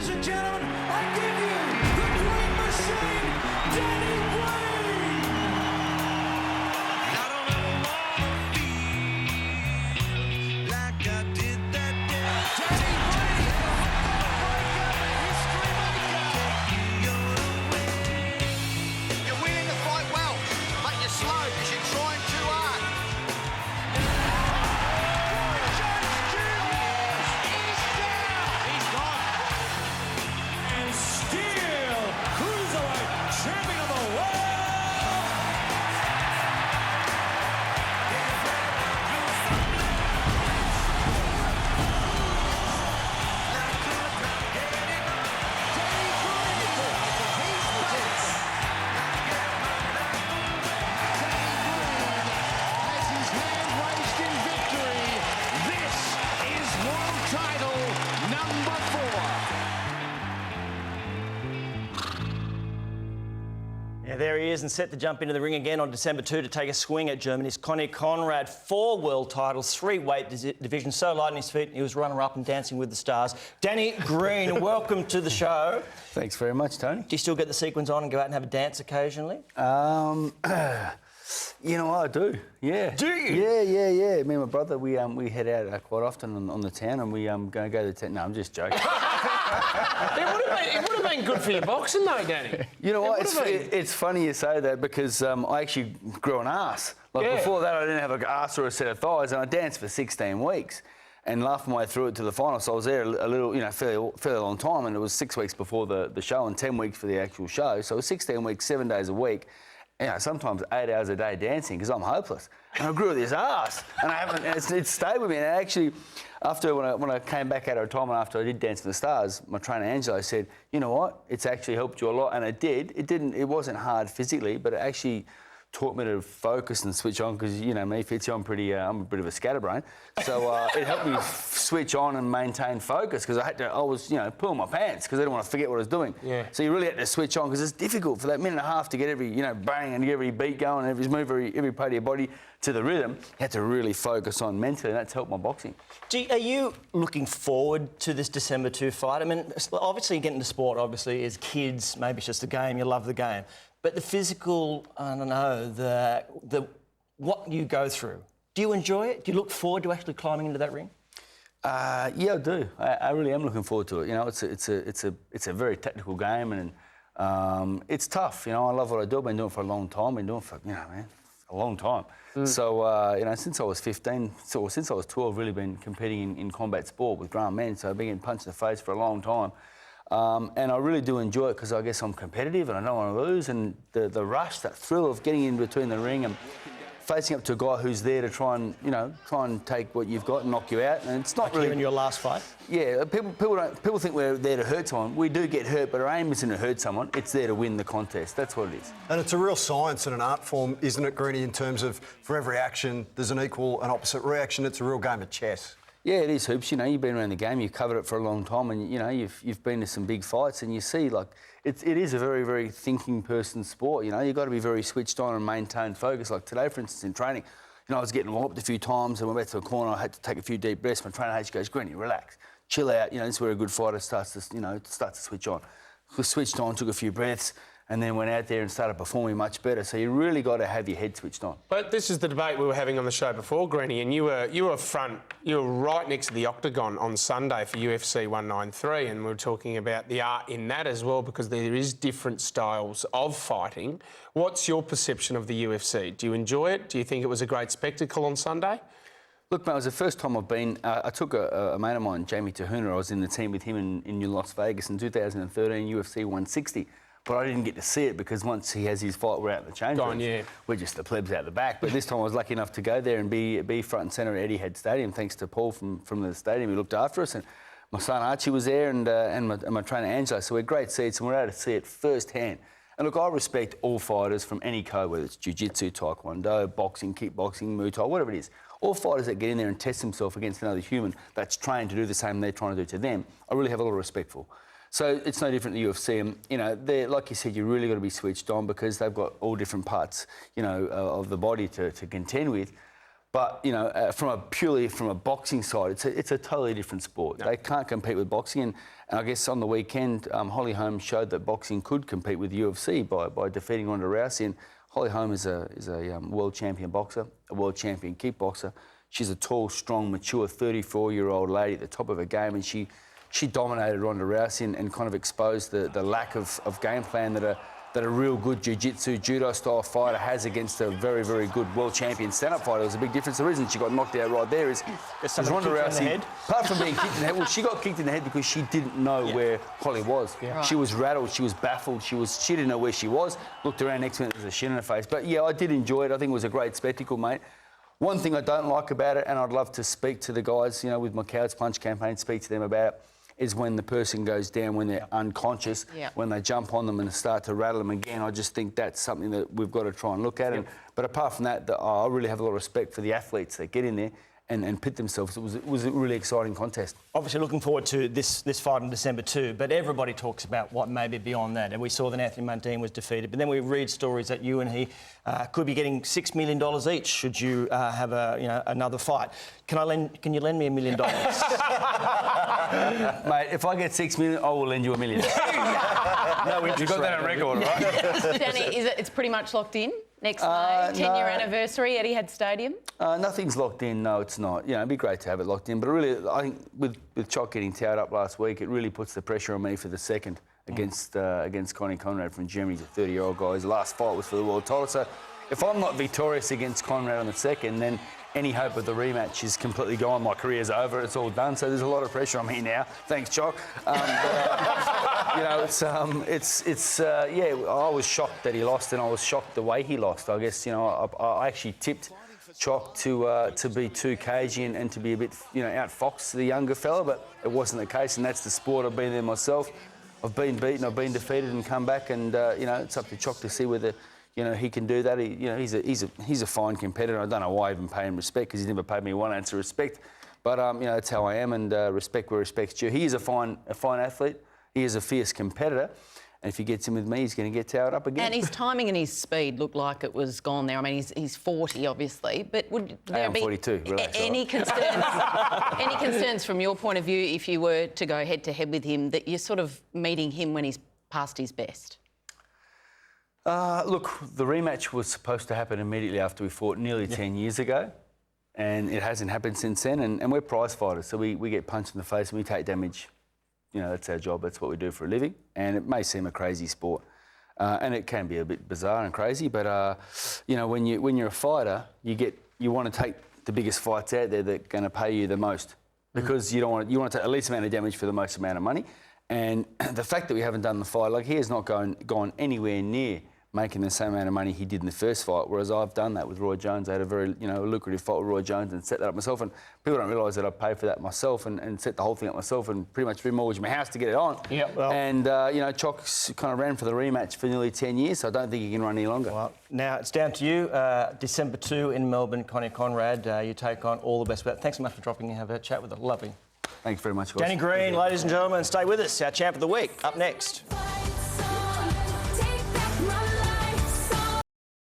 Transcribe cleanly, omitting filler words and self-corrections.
ladies and gentlemen, I give you the Green Machine, Danny Green! I don't ever wanna feel like I did that day. Danny Green, history maker! You're winning the fight well, but you're slow because you're trying too hard. There he is, and set to jump into the ring again on December 2 to take a swing at Germany's Konni Konrad. 4 world titles, 3 weight divisions, so light on his feet, he was runner-up and Dancing with the Stars. Danny Green, welcome to the show. Thanks very much, Tony. Do you still get the sequins on and go out and have a dance occasionally? You know what, I do, yeah. Do you? Yeah. Me and my brother, we head out quite often on the town, and we go to the town. No, I'm just joking. It would have been good for your boxing, though, Danny. You know what? It's funny you say that because I actually grew an arse. Before that, I didn't have an arse or a set of thighs, and I danced for 16 weeks and laughed my way through it to the final. So I was there a little, fairly long time, and it was 6 weeks before the show and 10 weeks for the actual show. So it was 16 weeks, 7 days a week. Sometimes 8 hours a day dancing because I'm hopeless. And I grew this arse, and it's stayed with me. And actually, when I came back out of retirement after I did Dance for the Stars, my trainer Angelo said, you know what, it's actually helped you a lot, and it did. It wasn't hard physically, but it actually taught me to focus and switch on because, you know me, Fitzy, I'm a bit of a scatterbrain. So it helped me switch on and maintain focus because I was pulling my pants because I didn't want to forget what I was doing. Yeah. So you really had to switch on because it's difficult for that minute and a half to get every, bang and get every beat going and every part of your body to the rhythm. You had to really focus on mentally, and that's helped my boxing. Are you looking forward to this December 2 fight? I mean, obviously you get into sport, obviously, as kids, maybe it's just a game, you love the game. But the physical, I don't know, what you go through, do you enjoy it? Do you look forward to actually climbing into that ring? Yeah, I do. I really am looking forward to it. It's a very technical game, and it's tough. I love what I do. I've been doing it for a long time. I've been doing it for, a long time. So, since I was 15, since I was 12, I've really been competing in combat sport with grown men. So I've been getting punched in the face for a long time. And I really do enjoy it because I guess I'm competitive and I don't want to lose. And the rush, that thrill of getting in between the ring and facing up to a guy who's there to try and take what you've got and knock you out. And it's not really in your last fight. Yeah, people think we're there to hurt someone. We do get hurt, but our aim isn't to hurt someone. It's there to win the contest. That's what it is. And it's a real science and an art form, isn't it, Greenie? In terms of for every action, there's an equal and opposite reaction. It's a real game of chess. Yeah, it is, Hoops. You've been around the game, you've covered it for a long time, and you've been to some big fights, and you see it is a very, very thinking person's sport. You've got to be very switched on and maintain focus. Like today, for instance, in training, I was getting whopped a few times, and I went back to the corner. I had to take a few deep breaths. My trainer goes, "Greenie, relax, chill out." This is where a good fighter starts to switch on. Switched on, took a few breaths, and then went out there and started performing much better. So you really got to have your head switched on. But this is the debate we were having on the show before, Greenie, and you were right next to the octagon on Sunday for UFC 193, and we were talking about the art in that as well because there is different styles of fighting. What's your perception of the UFC? Do you enjoy it? Do you think it was a great spectacle on Sunday? Look, mate, it was the first time I've been... I took a mate of mine, Jamie Tahuna. I was in the team with him in Las Vegas in 2013, UFC 160. But I didn't get to see it because once he has his fight, we're out in the change room. Yeah. We're just the plebs out the back. But this time I was lucky enough to go there and be front and centre at Etihad Stadium, thanks to Paul from the stadium who looked after us. And my son Archie was there and my trainer Angelo. So we're great seats and we're able to see it firsthand. And look, I respect all fighters from any code, whether it's jiu-jitsu, taekwondo, boxing, kickboxing, Muay Thai, whatever it is. All fighters that get in there and test themselves against another human that's trained to do the same they're trying to do to them, I really have a lot of respect for. So it's no different to the UFC. And, they're, like you said, you really got to be switched on because they've got all different parts, of the body to contend with. But, you know, purely from a boxing side, it's a totally different sport. No. They can't compete with boxing. And I guess on the weekend, Holly Holm showed that boxing could compete with UFC by defeating Ronda Rousey. And Holly Holm is a world champion boxer, a world champion kickboxer. She's a tall, strong, mature 34-year-old lady at the top of her game, and she dominated Ronda Rousey and kind of exposed the lack of game plan that a real good jiu-jitsu, judo-style fighter has against a very, very good world champion stand-up fighter. It was a big difference. The reason she got knocked out right there is Ronda Rousey, apart from being kicked in the head, well, she got kicked in the head because she didn't know where Holly was. Yeah. Right. She was rattled, she was baffled, she didn't know where she was, looked around next minute, there's a shin in her face. But yeah, I did enjoy it. I think it was a great spectacle, mate. One thing I don't like about it, and I'd love to speak to the guys, you know, with my Cowards Punch campaign, speak to them about it, is when the person goes down, when they're unconscious, when they jump on them and start to rattle them again. I just think that's something that we've got to try and look at. But apart from that, I really have a lot of respect for the athletes that get in there and pit themselves. It was a really exciting contest. Obviously looking forward to this fight on December 2, but everybody talks about what may be beyond that. And we saw that Anthony Mundine was defeated, but then we read stories that you and he could be getting $6 million each should you have another fight. Can you lend me $1 million? Mate, if I get $6 million, I will lend you $1 million. No, you've got that on record, right? Danny, it's pretty much locked in? Next May, 10-year anniversary, Etihad Stadium? Nothing's locked in, no, it's not. You know, it'd be great to have it locked in, but really, I think with Choc getting towed up last week, it really puts the pressure on me for the second against Konni Konrad from Germany. He's a 30-year-old guy. His last fight was for the world title. So if I'm not victorious against Konrad on the second, then any hope of the rematch is completely gone. My career's over. It's all done. So there's a lot of pressure on me now. Thanks, Choc. You know, I was shocked that he lost, and I was shocked the way he lost. I guess, you know, I actually tipped Choc to be too cagey and to be a bit, you know, outfox the younger fella, but it wasn't the case, and that's the sport. I've been there myself. I've been beaten, I've been defeated, and come back, and you know, it's up to Choc to see whether, you know, he can do that. He's a fine competitor. I don't know why I even pay him respect, because he's never paid me 1 ounce of respect. But you know, that's how I am, and respect where respect's due. He is a fine athlete. He is a fierce competitor. And if he gets in with me, he's going to get towed up again. And his timing and his speed looked like it was gone there. I mean, he's 40, obviously, but would there be 42. Relax, any concerns? Any concerns from your point of view if you were to go head-to-head with him, that you're sort of meeting him when he's past his best? Look, the rematch was supposed to happen immediately after we fought nearly 10 years ago, and it hasn't happened since then. And we're prize fighters, so we get punched in the face and we take damage. You know, that's our job. That's what we do for a living. And it may seem a crazy sport, and it can be a bit bizarre and crazy. But you know, when you're a fighter, you want to take the biggest fights out there that are going to pay you the most, because you want to take the least amount of damage for the most amount of money. And the fact that we haven't done the fight, like, he has not gone anywhere near making the same amount of money he did in the first fight, whereas I've done that with Roy Jones. I had a very, you know, lucrative fight with Roy Jones and set that up myself, and people don't realise that I paid for that myself and set the whole thing up myself and pretty much remortgaged my house to get it on. Yep, well. And, you know, Choc's kind of ran for the rematch for nearly 10 years, so I don't think he can run any longer. Well, now it's down to you. December 2 in Melbourne, Konni Konrad, you take on. All the best. Thanks so much for dropping in and have a chat with us. Lovely. Thanks very much, guys. Danny Green, ladies and gentlemen, stay with us. Our champ of the week, up next.